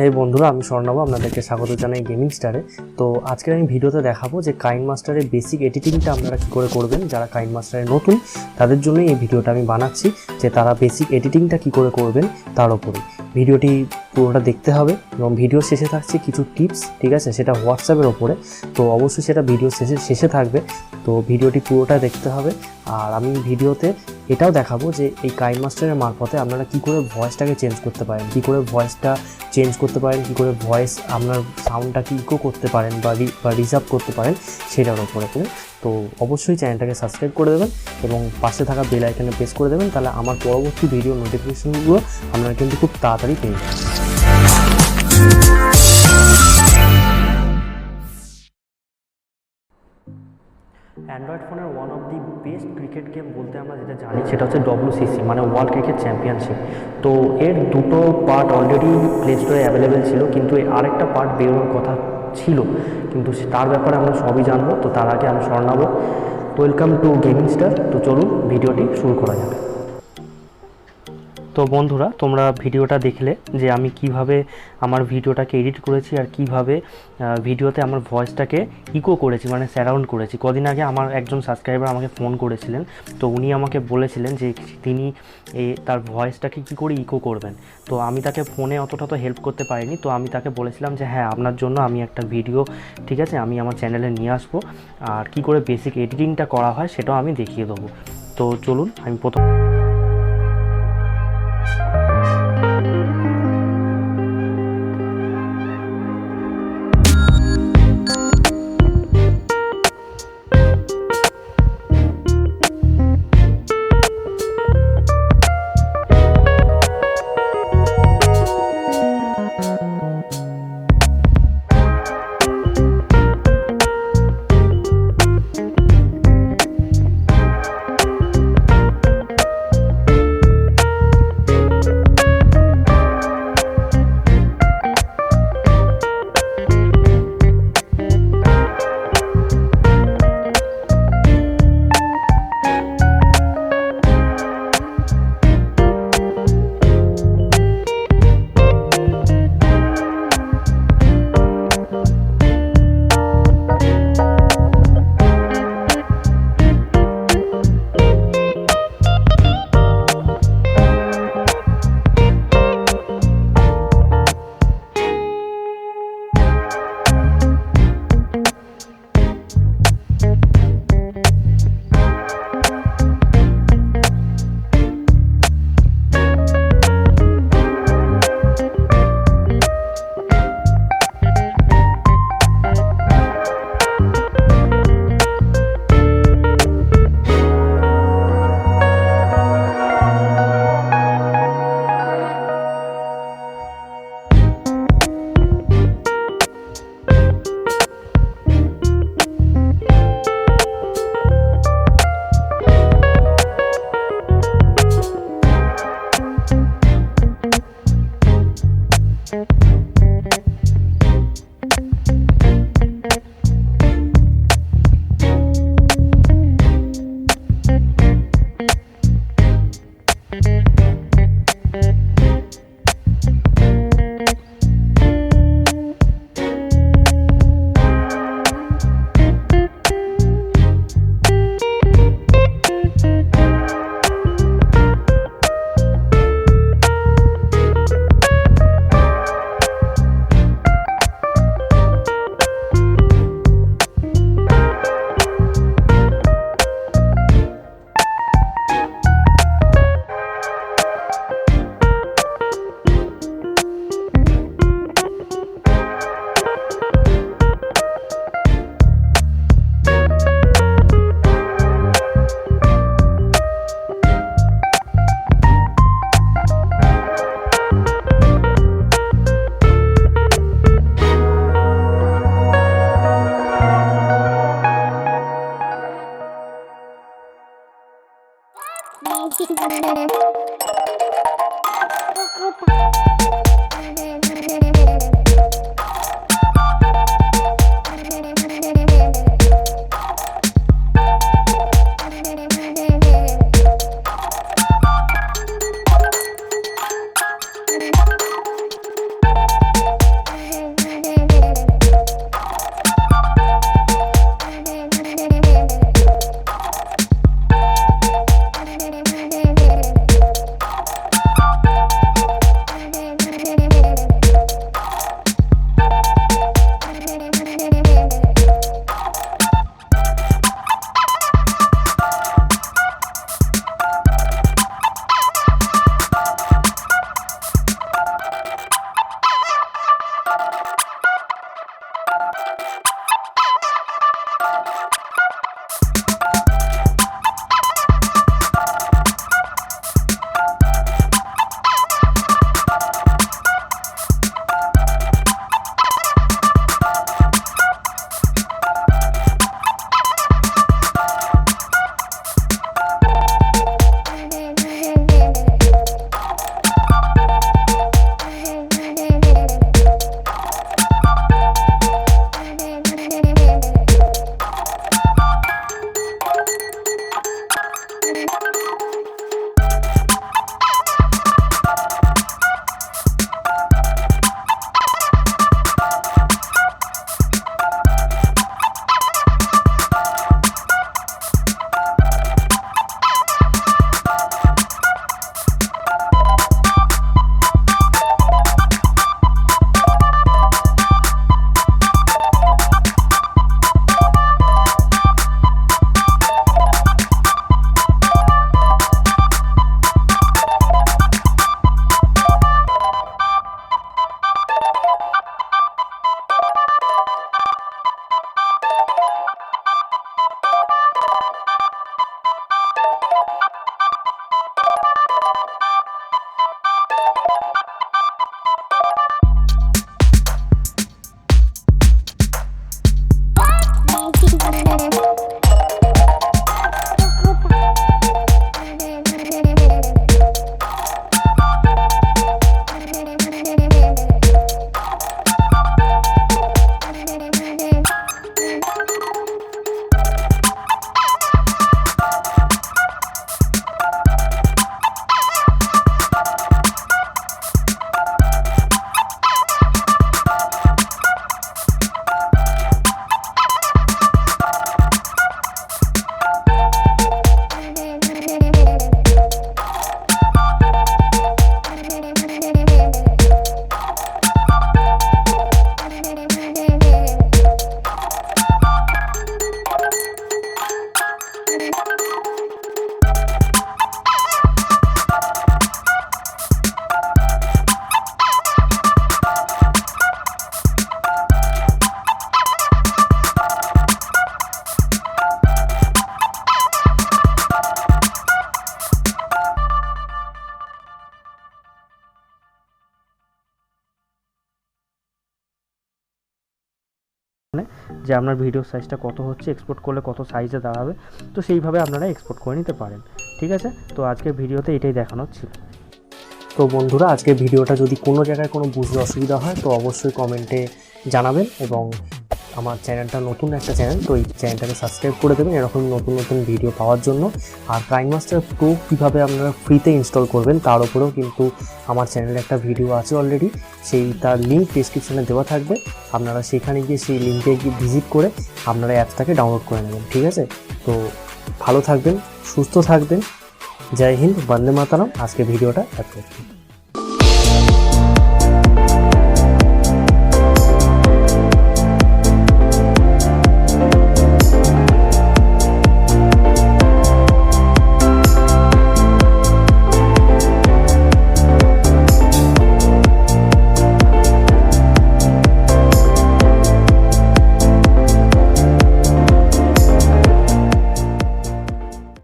এই বন্ধুরা, আমি স্বর্ণাবা, আপনাদেরকে স্বাগত জানাই গেমিং স্টারে। তো আজকে আমি ভিডিওতে দেখাবো যে কাইন মাস্টারের বেসিক এডিটিংটা আপনারা কী করে করবেন। যারা কাইন মাস্টারে নতুন তাদের জন্যই এই ভিডিওটা আমি বানাচ্ছি, যে তারা বেসিক এডিটিংটা কী করে করবেন তার উপরে ভিডিওটি পুরোটা দেখতে হবে। এবং ভিডিও শেষে থাকছে কিছু টিপস, ঠিক আছে, সেটা হোয়াটসঅ্যাপের ওপরে, তো অবশ্যই সেটা ভিডিও শেষে থাকবে, তো ভিডিওটি পুরোটা দেখতে হবে। আর আমি ভিডিওতে এটাও দেখাবো যে এই কাইন মাস্টারের মারফতে আপনারা কী করে ভয়েসটাকে চেঞ্জ করতে পারেন, কী করে ভয়েসটা চেঞ্জ করতে পারেন, কী করে ভয়েস আপনার সাউন্ডটাকে ইকো করতে পারেন বা রিজার্ভ করতে পারেন সেটার উপরে। তো অবশ্যই চ্যানেলটাকে সাবস্ক্রাইব করে দেবেন এবং পাশে থাকা বেল আইকনে প্রেস করে দেবেন, তাহলে আমার পরবর্তী ভিডিও নোটিফিকেশনগুলো আপনারা কিন্তু খুব তাড়াতাড়ি পেয়ে যাবেন। অ্যান্ড্রয়েড ফোনের one of the best cricket game বলতে আমরা যেটা জানি সেটা হচ্ছে WCC, মানে ওয়ার্ল্ড ক্রিকেট চ্যাম্পিয়নশিপ। তো এর দুটো পার্ট অলরেডি প্লে স্টোরে অ্যাভেলেবেল ছিল, কিন্তু আরেকটা পার্ট বেরোনোর কথা ছিল, কিন্তু তার ব্যাপারে আমরা সবই জানবো। তো তার আগে আমি স্বর্ণাব, ওয়েলকাম টু গেমিং স্টার। তো চলুন ভিডিওটি শুরু করা যাবে। তো বন্ধুরা, তোমরা ভিডিওটা দেখলে যে আমি কিভাবে আমার ভিডিওটাকে এডিট করেছি আর কিভাবে ভিডিওতে আমার ভয়েসটাকে ইকো করেছি, মানে সারাউন্ড করেছি। কদিন আগে আমার একজন সাবস্ক্রাইবার আমাকে ফোন করেছিলেন, তো উনি আমাকে বলেছিলেন যে তিনি তার ভয়েসটাকে কী করে ইকো করবেন। তো আমি তাকে ফোনে অতটা তো হেল্প করতে পারিনি, তো আমি তাকে বলেছিলাম যে হ্যাঁ, আপনার জন্য আমি একটা ভিডিও, ঠিক আছে, আমি আমার চ্যানেলে নিয়ে আসবো, আর কী করে বেসিক এডিটিংটা করা হয় সেটাও আমি দেখিয়ে দেবো। তো চলুন আমি প্রথম যে আপনার ভিডিও সাইজটা কত হচ্ছে, এক্সপোর্ট করলে কত সাইজে দাঁড়াবে, তো সেইভাবে আপনারা এক্সপোর্ট করে নিতে পারেন। ঠিক আছে, তো আজকের ভিডিওতে এটাই দেখানোর ছিল। তো বন্ধুরা, আজকের ভিডিওটা যদি কোনো জায়গায় কোনো বুঝতে অসুবিধা হয় তো অবশ্যই কমেন্টে জানাবেন, এবং আমার চ্যানেলটা নতুন একটা চ্যানেল, তো এই চ্যানেলটাকে সাবস্ক্রাইব করে দেবেন এরকম নতুন নতুন ভিডিও পাওয়ার জন্য। আর কাইনমাস্টার প্রো কীভাবে আপনারা ফ্রিতে ইনস্টল করবেন তার উপরেও কিন্তু আমার চ্যানেলে একটা ভিডিও আছে অলরেডি, তার লিঙ্ক ডিসক্রিপশনে দেওয়া থাকবে, আপনারা সেখানে গিয়ে সেই লিঙ্কে গিয়ে ভিজিট করে আপনারা অ্যাপসটাকে ডাউনলোড করে নেবেন। ঠিক আছে, তো ভালো থাকবেন, সুস্থ থাকবেন, জয় হিন্দ, বন্দে মাতরম। আজকে ভিডিওটা এত।